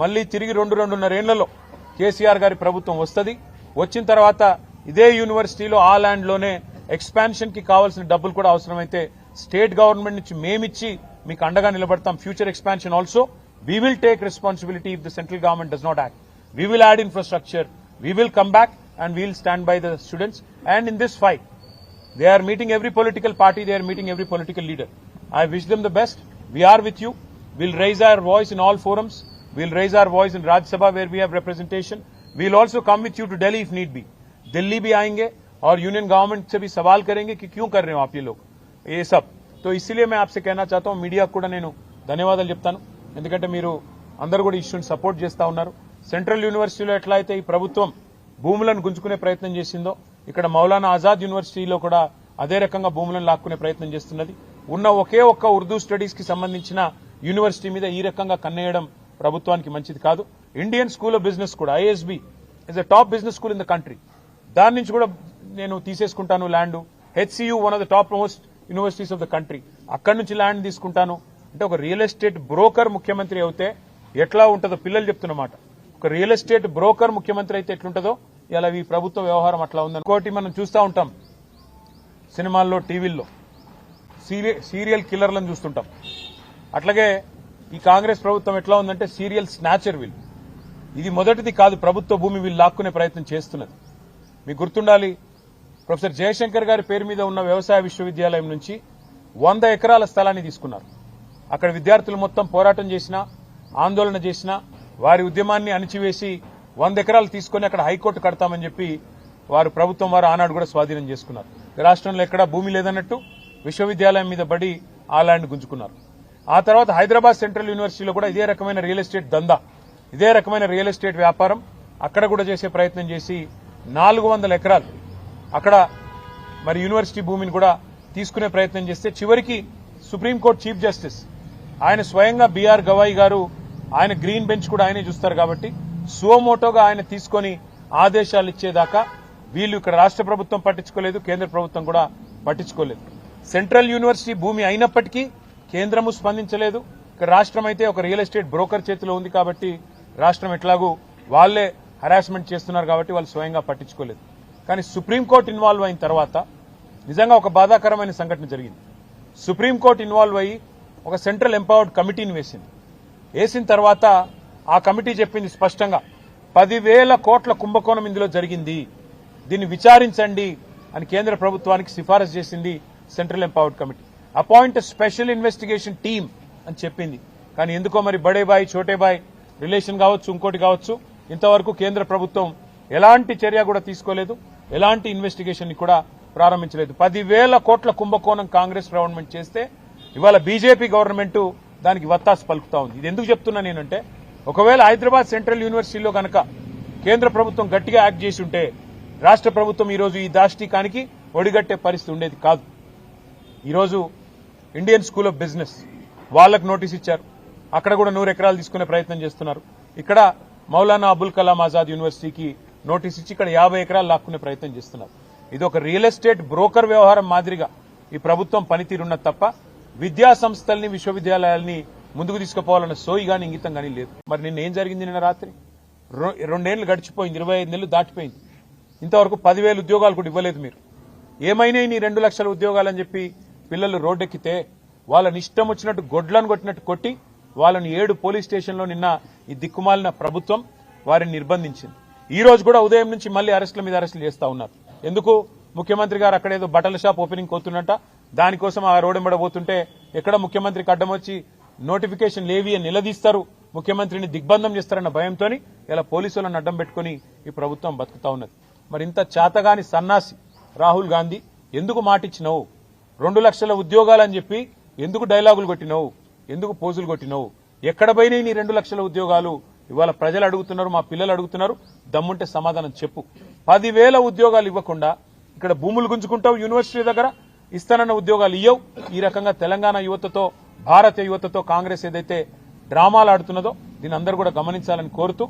మళ్ళీ తిరిగి 2-2.5 ఏళ్లలో కేసీఆర్ గారి ప్రభుత్వం వస్తుంది. వచ్చిన తర్వాత ఇదే యూనివర్సిటీలో ఆ ల్యాండ్ లోనే ఎక్స్పాన్షన్ కి కావాల్సిన డబ్బులు కూడా అవసరమైతే స్టేట్ గవర్నమెంట్ నుంచి మేమిచ్చి మీకు అండగా నిలబడతాం. Future expansion also we will take responsibility if the central government does not act. We will add infrastructure. We will come back and we will stand by the students. And in this fight, they are meeting every political party. They are meeting every political leader. I wish them the best. We are with you. We'll raise our voice in all forums. We'll raise our voice in Rajya Sabha where we have representation. We'll also come with you to Delhi if need be. Delhi भी आएंगे और union government से भी सवाल करेंगे कि क्यों कर रहे हो आप ये लोग ये सब. तो इसलिए मैं आपसे कहना चाहता हूं मीडिया కూడా నేను ధన్యవాదాలు చెప్తాను. ఎందుకంటే మీరు అందరూ కూడా ఇష్యూని సపోర్ట్ చేస్తా ఉన్నారు. సెంట్రల్ యూనివర్సిటీలో ఎట్లా అయితే ఈ ప్రభుత్వం భూములను గుంజుకునే ప్రయత్నం చేసిందో ఇక్కడ మౌలానా ఆజాద్ యూనివర్సిటీలో కూడా అదే రకంగా భూములను లాక్కునే ప్రయత్నం చేస్తున్నది. ఉన్న ఒకే ఒక్క ఉర్దూ స్టడీస్ కి సంబంధించిన యూనివర్సిటీ మీద ఈ రకంగా కన్నేయడం ప్రభుత్వానికి మంచిది కాదు. ఇండియన్ స్కూల్ ఆఫ్ బిజినెస్ కూడా ISB is a top business school in the country. దాని నుంచి కూడా నేను తీసేసుకుంటాను land. HCU one of the top most universities of the country, అక్కడి నుంచి ల్యాండ్ తీసుకుంటాను అంటే ఒక రియల్ ఎస్టేట్ బ్రోకర్ ముఖ్యమంత్రి అయితే ఎట్లా ఉంటుందో పిల్లలు చెప్తున్నమాట. ఒక రియల్ ఎస్టేట్ బ్రోకర్ ముఖ్యమంత్రి అయితే ఎట్లుంటుందో ఇలా ఈ ప్రభుత్వ వ్యవహారం అట్లా ఉంది. ఇంకోటి మనం చూస్తూ ఉంటాం సినిమాల్లో టీవీల్లో సీరియల్ కిల్లర్లను చూస్తుంటాం. అట్లాగే ఈ కాంగ్రెస్ ప్రభుత్వం ఎట్లా ఉందంటే సీరియల్ స్నాచర్ వీళ్ళు. ఇది మొదటిది కాదు ప్రభుత్వ భూమి వీళ్ళు లాక్కునే ప్రయత్నం చేస్తున్నది. మీకు గుర్తుండాలి ప్రొఫెసర్ జయశంకర్ గారి పేరు మీద ఉన్న వ్యవసాయ విశ్వవిద్యాలయం నుంచి 100 ఎకరాల స్థలాన్ని తీసుకున్నారు. అక్కడ విద్యార్థులు మొత్తం పోరాటం చేసినా ఆందోళన చేసినా వారి ఉద్యమాన్ని అణిచివేసి 100 ఎకరాలు తీసుకుని అక్కడ హైకోర్టు కడతామని చెప్పి ప్రభుత్వం వారు ఆనాడు కూడా స్వాధీనం చేసుకున్నారు. రాష్ట్రంలో ఎక్కడా భూమి లేదన్నట్టు విశ్వవిద్యాలయం మీద పడి ఆ ల్యాండ్ గుంజుకున్నారు. ఆ తర్వాత హైదరాబాద్ సెంట్రల్ యూనివర్సిటీలో కూడా ఇదే రకమైన రియల్ ఎస్టేట్ దందా, ఇదే రకమైన రియల్ ఎస్టేట్ వ్యాపారం అక్కడ కూడా చేసే ప్రయత్నం చేసి 400 ఎకరాలు అక్కడ మరి యూనివర్సిటీ భూమిని కూడా తీసుకునే ప్రయత్నం చేస్తే చివరికి సుప్రీంకోర్టు చీఫ్ జస్టిస్ ఆయన స్వయంగా బీఆర్ గవాయి గారు ఆయన గ్రీన్ బెంచ్ కూడా ఆయనే చూస్తారు కాబట్టి సువమోటోగా ఆయన తీసుకొని ఆదేశాలు ఇచ్చేదాకా వీళ్ళు ఇక్కడ రాష్ట్ర ప్రభుత్వం పట్టించుకోలేదు, కేంద్ర ప్రభుత్వం కూడా పట్టించుకోలేదు. సెంట్రల్ యూనివర్సిటీ భూమి అయినప్పటికీ కేంద్రము స్పందించలేదు. ఇక్కడ రాష్ట్రం అయితే ఒక రియల్ ఎస్టేట్ బ్రోకర్ చేతిలో ఉంది కాబట్టి రాష్ట్రం ఎట్లాగూ వాళ్లే హరాస్మెంట్ చేస్తున్నారు కాబట్టి వాళ్ళు స్వయంగా పట్టించుకోలేదు. కానీ సుప్రీంకోర్టు ఇన్వాల్వ్ అయిన తర్వాత నిజంగా ఒక బాధాకరమైన సంఘటన జరిగింది. సుప్రీంకోర్టు ఇన్వాల్వ్ అయ్యి ఒక సెంట్రల్ ఎంపవర్డ్ కమిటీని వేసిన తర్వాత ఆ కమిటీ చెప్పింది స్పష్టంగా 10,000 కోట్ల కుంభకోణం ఇందులో జరిగింది, దీన్ని విచారించండి అని కేంద్ర ప్రభుత్వానికి సిఫారసు చేసింది central empowered committee. Appoint special investigation team అని చెప్పింది. కానీ ఎందుకో మరి బడేబాయ్ చోటేబాయ్ రిలేషన్ కావచ్చు ఇంకోటి కావచ్చు ఇంతవరకు కేంద్ర ప్రభుత్వం ఎలాంటి చర్య కూడా తీసుకోలేదు, ఎలాంటి ఇన్వెస్టిగేషన్ ని కూడా ప్రారంభించలేదు. 10,000 కోట్ల కుంభకోణం కాంగ్రెస్ గవర్నమెంట్ చేస్తే ఇవాళ బీజేపీ గవర్నమెంట్ దానికి వత్తాసు పలుకుతా ఉంది. ఇది ఎందుకు చెప్తున్నా నేనంటే ఒకవేళ హైదరాబాద్ సెంట్రల్ యూనివర్సిటీలో కనుక కేంద్ర ప్రభుత్వం గట్టిగా యాక్ట్ చేసి ఉంటే రాష్ట్ర ప్రభుత్వం ఈరోజు ఈ దాష్టీకానికి ఒడిగట్టే పరిస్థితి ఉండేది కాదు. ఈరోజు ఇండియన్ స్కూల్ ఆఫ్ బిజినెస్ వాళ్లకు నోటీస్ ఇచ్చారు, అక్కడ కూడా 100 ఎకరాలు తీసుకునే ప్రయత్నం చేస్తున్నారు. ఇక్కడ మౌలానా అబుల్ కలాం ఆజాద్ యూనివర్సిటీకి నోటీస్ ఇచ్చి ఇక్కడ 50 ఎకరాలు లాక్కునే ప్రయత్నం చేస్తున్నారు. ఇది ఒక రియల్ ఎస్టేట్ బ్రోకర్ వ్యవహారం మాదిరిగా ఈ ప్రభుత్వం పనితీరున్నది తప్ప విద్యా సంస్థల్ని విశ్వవిద్యాలయాల్ని ముందుకు తీసుకుపోవాలన్న సోయి గాని ఇంగితం గానీ లేదు. మరి నిన్న ఏం జరిగింది? నిన్న రాత్రి 2 ఏళ్లు గడిచిపోయింది, 25 నెలలు దాటిపోయింది, ఇంతవరకు 10,000 ఉద్యోగాలు కూడా ఇవ్వలేదు. మీరు ఏమైనా నీ 2 లక్షల ఉద్యోగాలని చెప్పి పిల్లలు రోడ్డెక్కితే వాళ్ళని ఇష్టం వచ్చినట్టు గొడ్లను కొట్టినట్టు కొట్టి వాళ్ళని 7 పోలీస్ స్టేషన్లో నిన్న ఈ దిక్కుమాలిన ప్రభుత్వం వారిని నిర్బంధించింది. ఈ రోజు కూడా ఉదయం నుంచి మళ్లీ అరెస్టుల మీద అరెస్టులు చేస్తా ఉన్నారు. ఎందుకు? ముఖ్యమంత్రి గారు అక్కడేదో బట్టల షాప్ ఓపెనింగ్ పోతున్నట్ట, దానికోసం ఆ రోడ్డెంబడబోతుంటే ఎక్కడ ముఖ్యమంత్రికి అడ్డం వచ్చి నోటిఫికేషన్ లేవి అని నిలదీస్తారు, ముఖ్యమంత్రిని దిగ్బంధం చేస్తారన్న భయంతో ఇలా పోలీసులను అడ్డం పెట్టుకుని ఈ ప్రభుత్వం బతుకుతా ఉన్నది. మరి ఇంత చేతగాని సన్నాసి రాహుల్ గాంధీ ఎందుకు మాటిచ్చినావు? 2 లక్షల ఉద్యోగాలని చెప్పి ఎందుకు డైలాగులు కొట్టినావు? ఎందుకు పోజులు కొట్టినావు? ఎక్కడ పోయినాయి నీ 2 లక్షల ఉద్యోగాలు? ఇవాళ ప్రజలు అడుగుతున్నారు, మా పిల్లలు అడుగుతున్నారు, దమ్ముంటే సమాధానం చెప్పు. 10,000 ఉద్యోగాలు ఇవ్వకుండా ఇక్కడ భూములు గుంజుకుంటావు, యూనివర్సిటీ దగ్గర ఇస్తానన్న ఉద్యోగాలు ఇయ్యవు. ఈ రకంగా తెలంగాణ యువతతో భారత యువతతో కాంగ్రెస్ ఏదైతే డ్రామాలు ఆడుతున్నదో దీని అందరూ కూడా గమనించాలని కోరుతూ